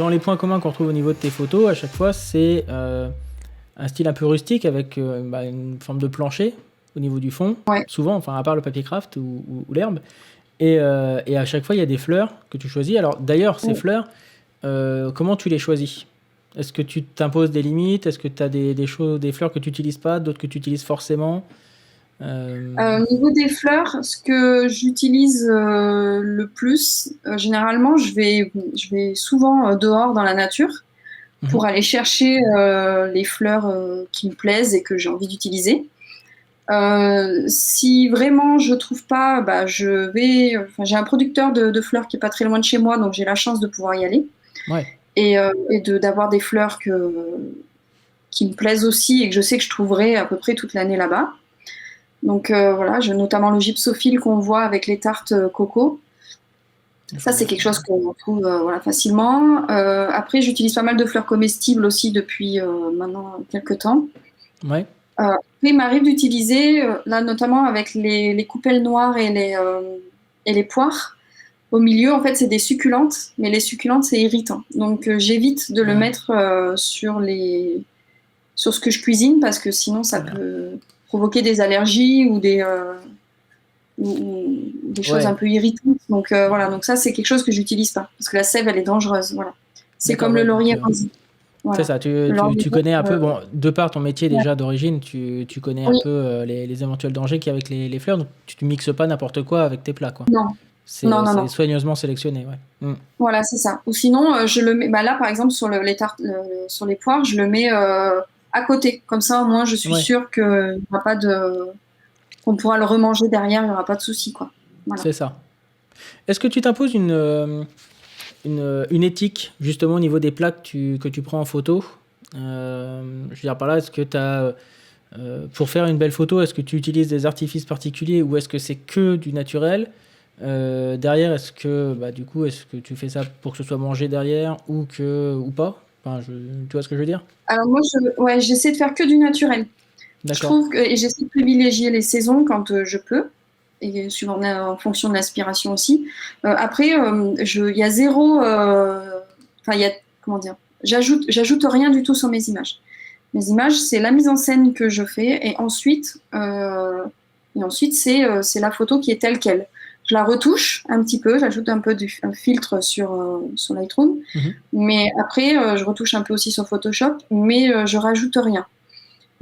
dans les points communs qu'on retrouve au niveau de tes photos, à chaque fois, c'est un style un peu rustique avec une forme de plancher au niveau du fond, Ouais. souvent, enfin à part le papier craft ou l'herbe. Et à chaque fois, il y a des fleurs que tu choisis. Alors d'ailleurs, ces Ouais. fleurs, comment tu les choisis? Est-ce que tu t'imposes des limites? Est-ce que tu as des fleurs que tu n'utilises pas, d'autres que tu utilises forcément? Au niveau des fleurs, ce que j'utilise le plus, généralement, je vais souvent dehors dans la nature Mhm. pour aller chercher les fleurs qui me plaisent et que j'ai envie d'utiliser. Si vraiment je trouve pas, j'ai un producteur de fleurs qui est pas très loin de chez moi, donc j'ai la chance de pouvoir y aller Ouais, et d'avoir des fleurs qui me plaisent aussi et que je sais que je trouverai à peu près toute l'année là-bas. Donc voilà, j'ai notamment le gypsophile qu'on voit avec les tartes coco. je Ça, vois c'est ça. quelque chose qu'on trouve voilà, facilement. Après, j'utilise pas mal de fleurs comestibles aussi depuis maintenant quelques temps. Ouais, Après, il m'arrive d'utiliser, là notamment avec les coupelles noires et les poires. Au milieu, en fait, c'est des succulentes, mais les succulentes, c'est irritant. Donc, j'évite de le ouais, mettre sur ce que je cuisine parce que sinon, ça voilà. peut provoquer des allergies ou des choses un Ouais, peu irritantes. Donc, voilà. Donc, ça, c'est quelque chose que j'utilise pas parce que la sève, elle est dangereuse. Voilà. C'est d'accord, comme le ouais. Donc, laurier rosé. c'est Voilà. ça, Le laurier tu rose, connais un peu, bon, de par ton métier ouais. déjà d'origine, tu connais un Oui, peu les éventuels dangers qu'il y a avec les fleurs, donc tu ne mixes pas n'importe quoi avec tes plats, quoi. non, non, non, C'est non. soigneusement sélectionné, ouais. Voilà, c'est ça. Ou sinon, je le mets, bah là, par exemple, sur les tartes, sur les poires, je le mets à côté. Comme ça, au moins, je suis Ouais, sûre qu'on pourra le remanger derrière, il n'y aura pas de souci, quoi. Voilà. c'est ça. Est-ce que tu t'imposes une éthique, justement, au niveau des plats que tu prends en photo? Je veux dire par là, est-ce que tu as, pour faire une belle photo, est-ce que tu utilises des artifices particuliers ou est-ce que c'est que du naturel? Derrière, du coup, est-ce que tu fais ça pour que ce soit mangé derrière ou pas? Enfin, tu vois ce que je veux dire? Alors moi, ouais, j'essaie de faire que du naturel. Je D'accord. trouve et j'essaie de privilégier les saisons quand je peux, et suivant en fonction de l'inspiration aussi. Après, il y a zéro, enfin, il y a, comment dire, j'ajoute rien du tout sur mes images. Mes images, c'est la mise en scène que je fais et ensuite c'est la photo qui est telle qu'elle. Je la retouche un petit peu, j'ajoute un peu un filtre sur Lightroom, Mhm. mais après je retouche un peu aussi sur Photoshop, mais je rajoute rien.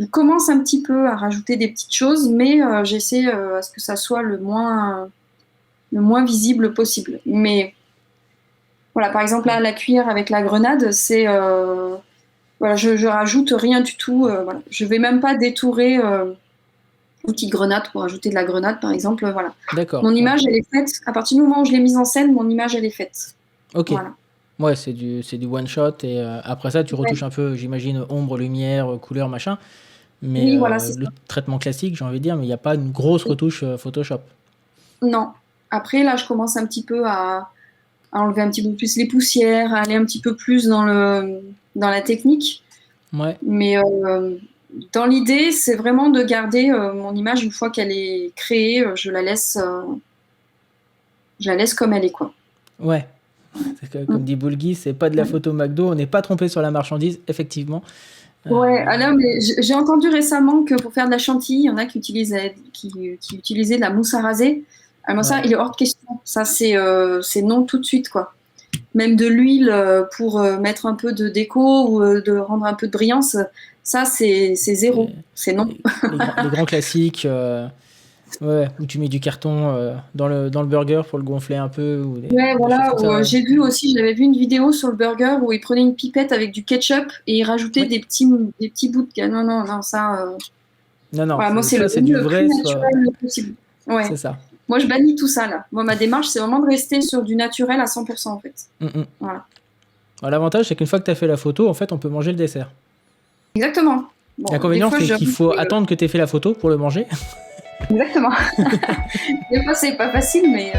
Je commence un petit peu à rajouter des petites choses, mais j'essaie à ce que ça soit le moins visible possible. Mais voilà, par exemple là, la cuillère avec la grenade, voilà, je rajoute rien du tout. Voilà. Je vais même pas détourer l'outil de grenade pour ajouter de la grenade, par exemple. Voilà. D'accord. Mon Ouais. image, elle est faite. À partir du moment où je l'ai mise en scène, mon image, elle est faite. Ok. Voilà. Ouais, c'est du one shot et après ça, tu Ouais. retouches un peu, j'imagine, ombre, lumière, couleur, machin. Mais Oui, voilà, c'est le ça. traitement classique, j'ai envie de dire, mais il n'y a pas une grosse retouche Photoshop. Non. Après, là, je commence un petit peu à enlever un petit peu plus les poussières, à aller un petit peu plus dans la technique. Ouais. Mais dans l'idée, c'est vraiment de garder mon image une fois qu'elle est créée, je la laisse comme elle est, quoi. Ouais. Comme Mm. dit Boulgui, c'est pas de la Ouais. photo McDo, on n'est pas trompé sur la marchandise, effectivement. Ouais, Euh, alors, mais j'ai entendu récemment que pour faire de la chantilly, il y en a qui utilisaient de la mousse à raser. Alors, moi, ça, ouais. il est hors de question. Ça, c'est non tout de suite, quoi. Même de l'huile pour mettre un peu de déco ou de rendre un peu de brillance, ça, c'est zéro. C'est C'est non. les grands classiques ouais, où tu mets du carton dans le burger pour le gonfler un peu ou Ouais, des choses voilà. comme ça, ouais. J'avais vu une vidéo sur le burger où il prenait une pipette avec du ketchup et il rajoutait Oui. des petits bouts de. Non, non, non, ça. Non, non, Voilà, moi, c'est soit c'est du le plus vrai, soit. naturel possible. Ouais. C'est ça. Moi, je bannis tout ça, là. Moi, ma démarche, c'est vraiment de rester sur du naturel à 100%, en fait. Mm, mm. Voilà. Alors, l'avantage, c'est qu'une fois que tu as fait la photo, en fait, on peut manger le dessert. Exactement. Bon, des L'inconvénient, fois, c'est qu'il faut attendre que tu aies fait la photo pour le manger. Exactement. Des fois, c'est pas facile, mais